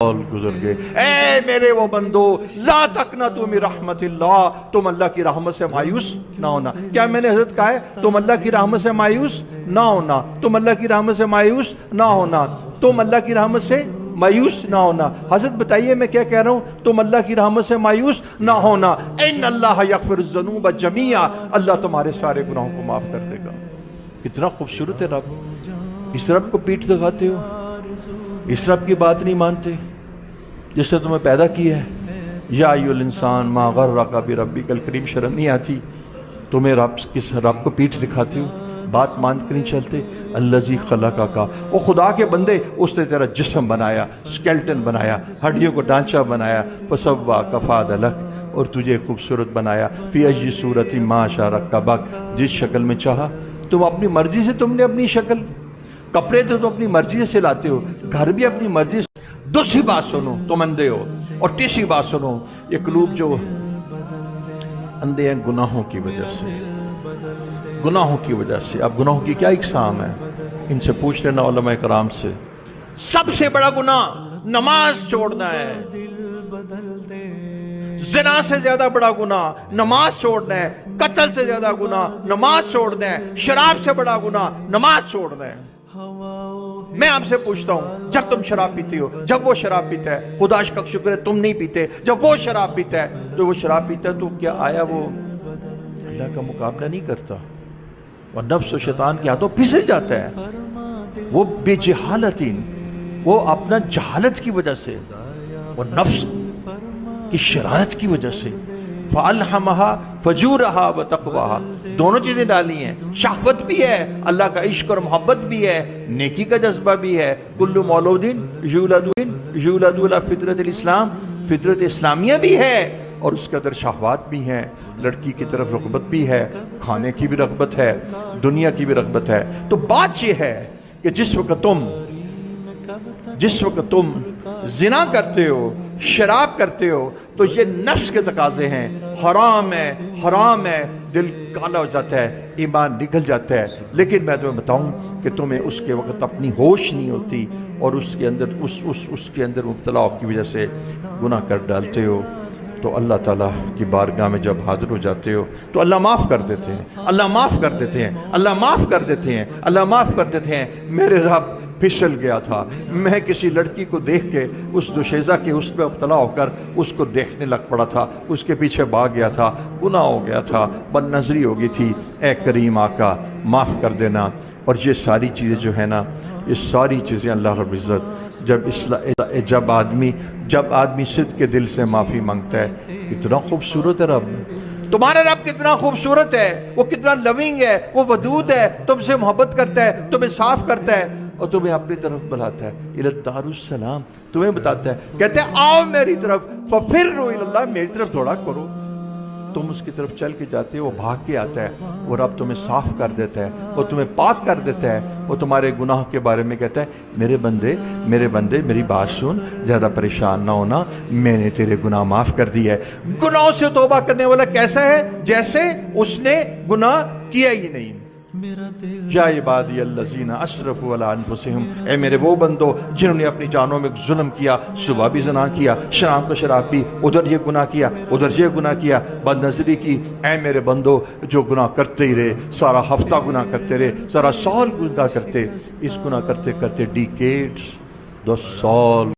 گزر گئے۔ اے میرے وہ بندو لا تقنطوا من رحمت اللہ، تم اللہ کی رحمت سے مایوس نہ ہونا۔ کیا میں نے حضرت کہا ہے تم اللہ کی رحمت سے مایوس نہ ہونا، تم اللہ کی رحمت سے مایوس نہ ہونا، تم اللہ کی رحمت سے مایوس نہ ہونا۔ حضرت بتائیے میں کیا کہہ رہا ہوں؟ تم اللہ کی رحمت سے مایوس نہ ہونا۔ ان اللہ یغفر الذنوب جميعا، اللہ تمہارے سارے گناہوں کو معاف کر دے گا۔ کتنا خوبصورت ہے رب۔ اس رب کو پیٹھ دکھاتے ہو، اس رب کی بات نہیں مانتے جس نے تمہیں پیدا کیا ہے۔ یا ایھا الانسان ما غرک بربک الکریم، شرم نہیں آتی تمہیں؟ کس رب کو پیٹھ دکھاتے ہو، بات مان کر نہیں چلتے؟ الذی خلقک، وہ خدا کے بندے، اس نے تیرا جسم بنایا، سکیلٹن بنایا، ہڈیوں کو ڈھانچہ بنایا، فسواک فعدلک، اور تجھے خوبصورت بنایا، فی ای صورت ما شاء رکبک، جس شکل میں چاہا۔ تم اپنی مرضی سے، تم نے اپنی شکل، کپڑے تو تم اپنی مرضی سے سلاتے ہو، گھر بھی اپنی مرضی سے۔ دوسری بات سنو، تم اندھے ہو، اور تیسری بات سنو، یہ قلوب جو اندھے ہیں گناہوں کی وجہ سے، گناہوں کی وجہ سے۔ اب گناہوں کی کیا اقسام ہے؟ ان سے پوچھ لینا علماء کرام سے۔ سب سے بڑا گناہ نماز چھوڑنا ہے۔ زنا سے زیادہ بڑا گناہ نماز چھوڑنا ہے، قتل سے زیادہ گناہ نماز چھوڑنا ہے، شراب سے بڑا گناہ نماز چھوڑنا ہے۔ میں آپ سے پوچھتا ہوں، جب تم شراب پیتے ہو، جب وہ شراب پیتا ہے، خدا کا شکر ہے تم نہیں پیتے، جب وہ شراب پیتا ہے، جو وہ شراب پیتا ہے، تو کیا آیا وہ اللہ کا مقابلہ نہیں کرتا؟ اور نفس و شیطان کے ہاتھوں پھسل جاتا ہے۔ وہ بے جہالتین، وہ اپنا جہالت کی وجہ سے، وہ نفس کی شرارت کی وجہ سے، فَأَلْحَمَهَا فَجُورَهَا وَتَقْوَاهَا، دونوں چیزیں ڈالی ہیں، شہوت بھی ہے، اللہ کا عشق اور محبت بھی ہے، نیکی کا جذبہ بھی ہے۔ کل مولود یولد علی فطرت الاسلام، فطرت اسلامیہ بھی ہے، اور اس کے اندر شہوات بھی ہیں، لڑکی کی طرف رغبت بھی ہے، کھانے کی بھی رغبت ہے، دنیا کی بھی رغبت ہے۔ تو بات یہ ہے کہ جس وقت تم زنا کرتے ہو، شراب کرتے ہو، تو یہ نفس کے تقاضے ہیں، حرام ہے، حرام ہے، دل کالا ہو جاتا ہے، ایمان نکل جاتا ہے۔ لیکن میں تمہیں بتاؤں کہ تمہیں اس کے وقت اپنی ہوش نہیں ہوتی، اور اس کے اندر مبتلا ہو کی وجہ سے گناہ کر ڈالتے ہو، تو اللہ تعالیٰ کی بارگاہ میں جب حاضر ہو جاتے ہو تو اللہ معاف کر دیتے ہیں، اللہ معاف کر دیتے ہیں، اللہ معاف کر دیتے ہیں، اللہ معاف کر دیتے ہیں۔ میرے رب پھسل گیا تھا، میں کسی لڑکی کو دیکھ کے اس دوشیزہ کے اس پہ مبتلا ہو کر اس کو دیکھنے لگ پڑا تھا، اس کے پیچھے بھاگ گیا تھا، گناہ ہو گیا تھا، بد نظری ہو گئی تھی، اے کریم آقا معاف کر دینا۔ اور یہ ساری چیزیں جو ہے نا، یہ ساری چیزیں اللہ رب العزت جب آدمی صدق کے دل سے معافی مانگتا ہے، اتنا خوبصورت ہے رب، تمہارا رب کتنا خوبصورت ہے، وہ کتنا لونگ ہے، وہ ودود ہے، تم سے محبت کرتا ہے، تمہیں صاف کرتا ہے، اور تمہیں اپنی طرف بلاتا ہے، الی الدار السلام، تمہیں بتاتا ہے، کہتے ہیں آؤ میری طرف، ففروا الی اللہ، میری طرف دوڑا کرو۔ تم اس کی طرف چل کے جاتے ہو، وہ بھاگ کے آتا ہے، وہ رب تمہیں صاف کر دیتا ہے، وہ تمہیں پاک کر دیتا ہے، وہ تمہارے گناہ کے بارے میں کہتا ہے، میرے بندے میری بات سن، زیادہ پریشان نہ ہونا، میں نے تیرے گناہ معاف کر دی ہے۔ گناہوں سے توبہ کرنے والا کیسا ہے؟ جیسے اس نے گناہ کیا ہی نہیں۔ یا عبادی الذین اسرفوا علی انفسہم، اے میرے وہ بندو جنہوں نے اپنی جانوں میں ظلم کیا، صبح بھی زنا کیا، شام کو شراب پی، ادھر یہ گناہ کیا، ادھر یہ گناہ کیا، بد نظری کی، اے میرے بندو جو گناہ کرتے ہی رہے، سارا ہفتہ گناہ کرتے رہے، سارا سال گناہ کرتے، اس گناہ کرتے کرتے ڈیکیڈز، 10 سال